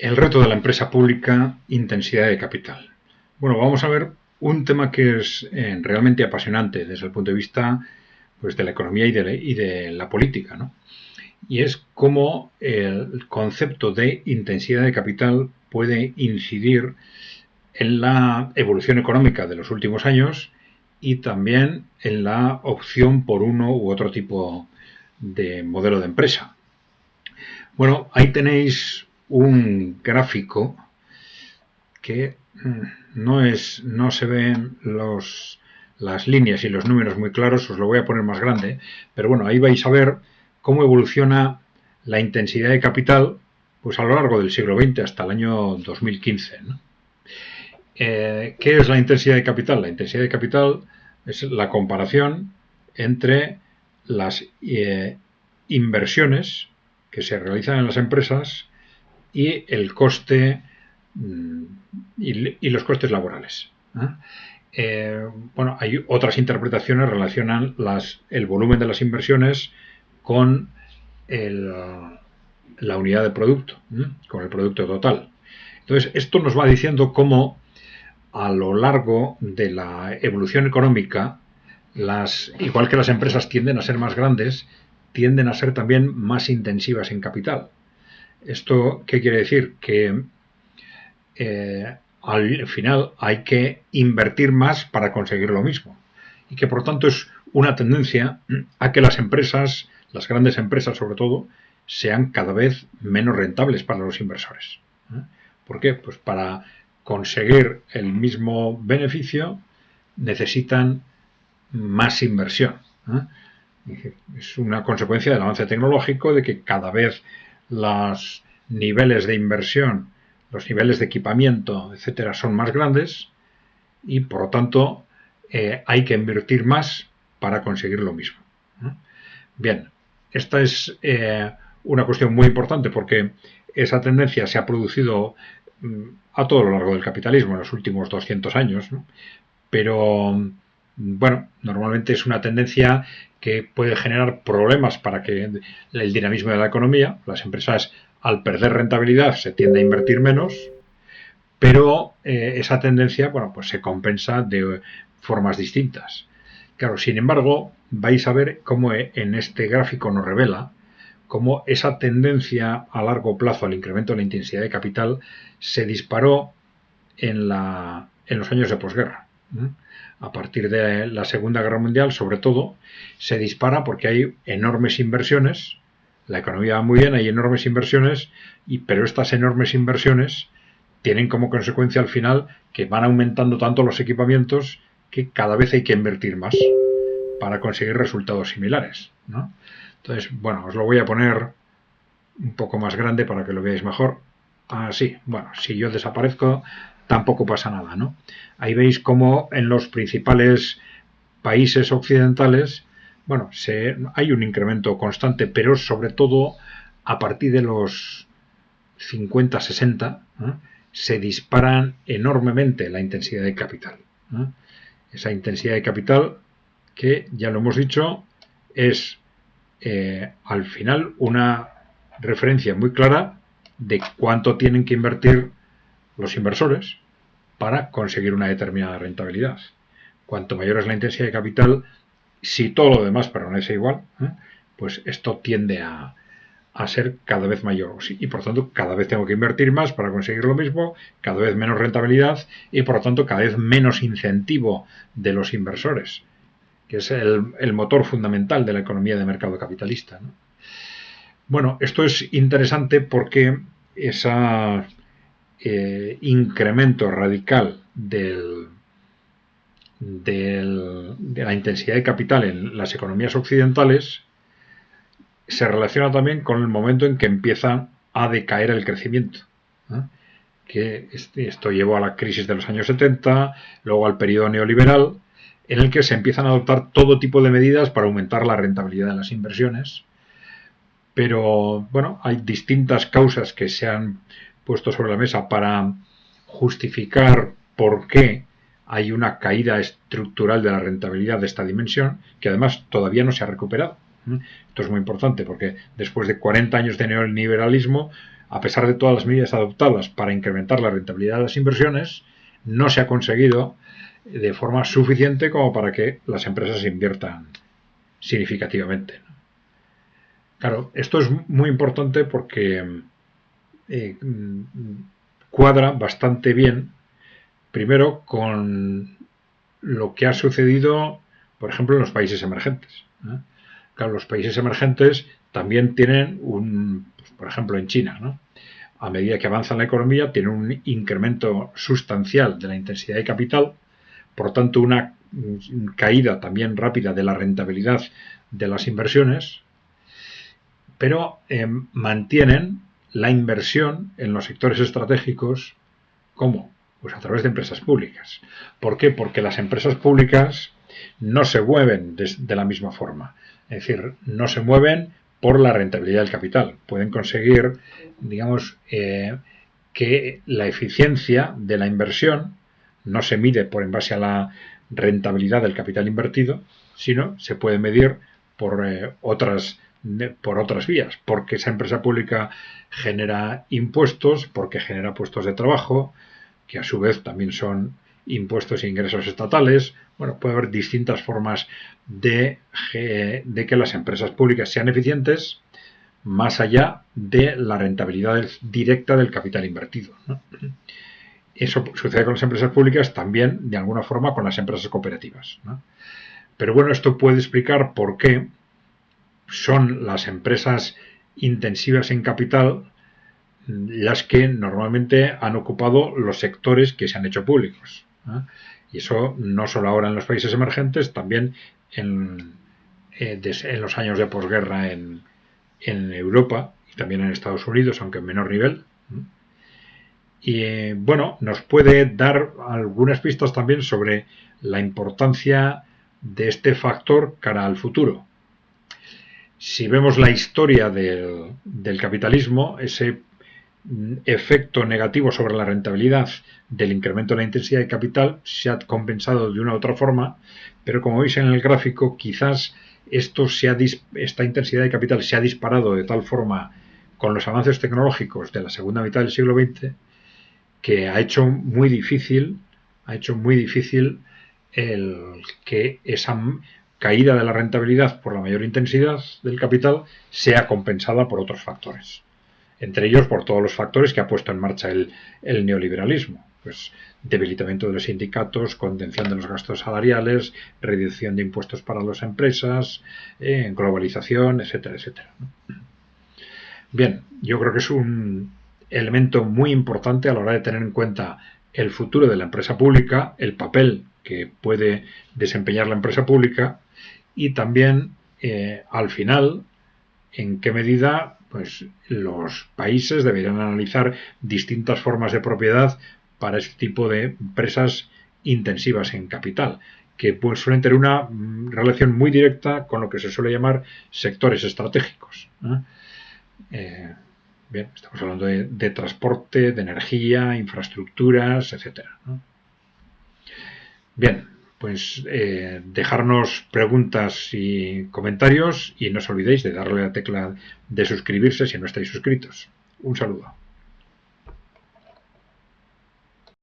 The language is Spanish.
El reto de la empresa pública, intensidad de capital. Bueno, vamos a ver un tema que es realmente apasionante desde el punto de vista pues, de la economía y de la política, ¿no? Y es cómo el concepto de intensidad de capital puede incidir en la evolución económica de los últimos años y también en la opción por uno u otro tipo de modelo de empresa. Bueno, ahí tenéis un gráfico que no se ven las líneas y los números muy claros, os lo voy a poner más grande, pero bueno, ahí vais a ver cómo evoluciona la intensidad de capital pues a lo largo del siglo XX hasta el año 2015, ¿no? ¿Qué es la intensidad de capital? La intensidad de capital es la comparación entre las inversiones que se realizan en las empresas y el coste y los costes laborales. Bueno, hay otras interpretaciones que relacionan el volumen de las inversiones con la unidad de producto, con el producto total. Entonces, esto nos va diciendo cómo a lo largo de la evolución económica, igual que las empresas tienden a ser más grandes, tienden a ser también más intensivas en capital. ¿Esto qué quiere decir? Que al final hay que invertir más para conseguir lo mismo. Y que por tanto es una tendencia a que las empresas, las grandes empresas sobre todo, sean cada vez menos rentables para los inversores. ¿Por qué? Pues para conseguir el mismo beneficio necesitan más inversión. Es una consecuencia del avance tecnológico, de que cada vez los niveles de inversión, los niveles de equipamiento, etcétera, son más grandes y por lo tanto hay que invertir más para conseguir lo mismo. Bien, esta es una cuestión muy importante porque esa tendencia se ha producido a todo lo largo del capitalismo en los últimos 200 años, ¿no? Pero bueno, normalmente es una tendencia que puede generar problemas para que el dinamismo de la economía. Las empresas, al perder rentabilidad, se tiende a invertir menos, pero esa tendencia, bueno, pues se compensa de formas distintas. Claro, sin embargo, vais a ver cómo en este gráfico nos revela cómo esa tendencia a largo plazo al incremento de la intensidad de capital se disparó en los años de posguerra. A partir de la Segunda Guerra Mundial, sobre todo, se dispara porque hay enormes inversiones, la economía va muy bien, hay enormes inversiones, pero estas enormes inversiones tienen como consecuencia al final que van aumentando tanto los equipamientos que cada vez hay que invertir más para conseguir resultados similares, ¿no? Entonces, bueno, os lo voy a poner un poco más grande para que lo veáis mejor. Así, bueno, si yo desaparezco tampoco pasa nada, ¿no? Ahí veis cómo en los principales países occidentales, bueno, hay un incremento constante, pero sobre todo a partir de los 50, 60, se disparan enormemente la intensidad de capital. Esa intensidad de capital que, ya lo hemos dicho, es al final una referencia muy clara de cuánto tienen que invertir los inversores para conseguir una determinada rentabilidad. Cuanto mayor es la intensidad de capital, si todo lo demás permanece igual, pues esto tiende a ser cada vez mayor. Y por tanto, cada vez tengo que invertir más para conseguir lo mismo, cada vez menos rentabilidad y por lo tanto cada vez menos incentivo de los inversores, que es el motor fundamental de la economía de mercado capitalista, ¿no? Bueno, esto es interesante porque ese incremento radical de la intensidad de capital en las economías occidentales se relaciona también con el momento en que empieza a decaer el crecimiento, que esto llevó a la crisis de los años 70, luego al periodo neoliberal, en el que se empiezan a adoptar todo tipo de medidas para aumentar la rentabilidad de las inversiones. Pero bueno, hay distintas causas que se han puesto sobre la mesa para justificar por qué hay una caída estructural de la rentabilidad de esta dimensión, que además todavía no se ha recuperado. Esto es muy importante porque después de 40 años de neoliberalismo a pesar de todas las medidas adoptadas para incrementar la rentabilidad de las inversiones, no se ha conseguido de forma suficiente como para que las empresas inviertan significativamente. Claro, esto es muy importante porque cuadra bastante bien, primero, con lo que ha sucedido, por ejemplo, en los países emergentes. Claro, los países emergentes también tienen por ejemplo, en China, ¿no? A medida que avanza la economía, tiene un incremento sustancial de la intensidad de capital, por tanto, una caída también rápida de la rentabilidad de las inversiones, pero mantienen la inversión en los sectores estratégicos. ¿Cómo? Pues a través de empresas públicas. ¿Por qué? Porque las empresas públicas no se mueven de la misma forma. Es decir, no se mueven por la rentabilidad del capital. Pueden conseguir, digamos, que la eficiencia de la inversión no se mide en base a la rentabilidad del capital invertido, sino se puede medir por otras vías, porque esa empresa pública genera impuestos, porque genera puestos de trabajo, que a su vez también son impuestos e ingresos estatales. Bueno, puede haber distintas formas de que las empresas públicas sean eficientes más allá de la rentabilidad directa del capital invertido, ¿no? Eso sucede con las empresas públicas, también de alguna forma con las empresas cooperativas, ¿no? Pero bueno, esto puede explicar por qué son las empresas intensivas en capital las que normalmente han ocupado los sectores que se han hecho públicos, ¿eh? Y eso no solo ahora en los países emergentes, también en los años de posguerra en Europa y también en Estados Unidos, aunque en menor nivel. Y bueno, nos puede dar algunas pistas también sobre la importancia de este factor cara al futuro. Si vemos la historia del capitalismo, ese efecto negativo sobre la rentabilidad del incremento de la intensidad de capital se ha compensado de una u otra forma, pero como veis en el gráfico, quizás esta intensidad de capital se ha disparado de tal forma con los avances tecnológicos de la segunda mitad del siglo XX que ha hecho muy difícil que esa caída de la rentabilidad por la mayor intensidad del capital sea compensada por otros factores. Entre ellos por todos los factores que ha puesto en marcha el neoliberalismo. Pues debilitamiento de los sindicatos, contención de los gastos salariales, reducción de impuestos para las empresas, globalización, etcétera, etcétera. Bien, yo creo que es un elemento muy importante a la hora de tener en cuenta el futuro de la empresa pública, el papel que puede desempeñar la empresa pública y también, al final, en qué medida pues los países deberían analizar distintas formas de propiedad para este tipo de empresas intensivas en capital, que pues suelen tener una relación muy directa con lo que se suele llamar sectores estratégicos. Bien, estamos hablando de transporte, de energía, infraestructuras, etcétera, ¿no? Bien, pues dejarnos preguntas y comentarios y no os olvidéis de darle a la tecla de suscribirse si no estáis suscritos. Un saludo.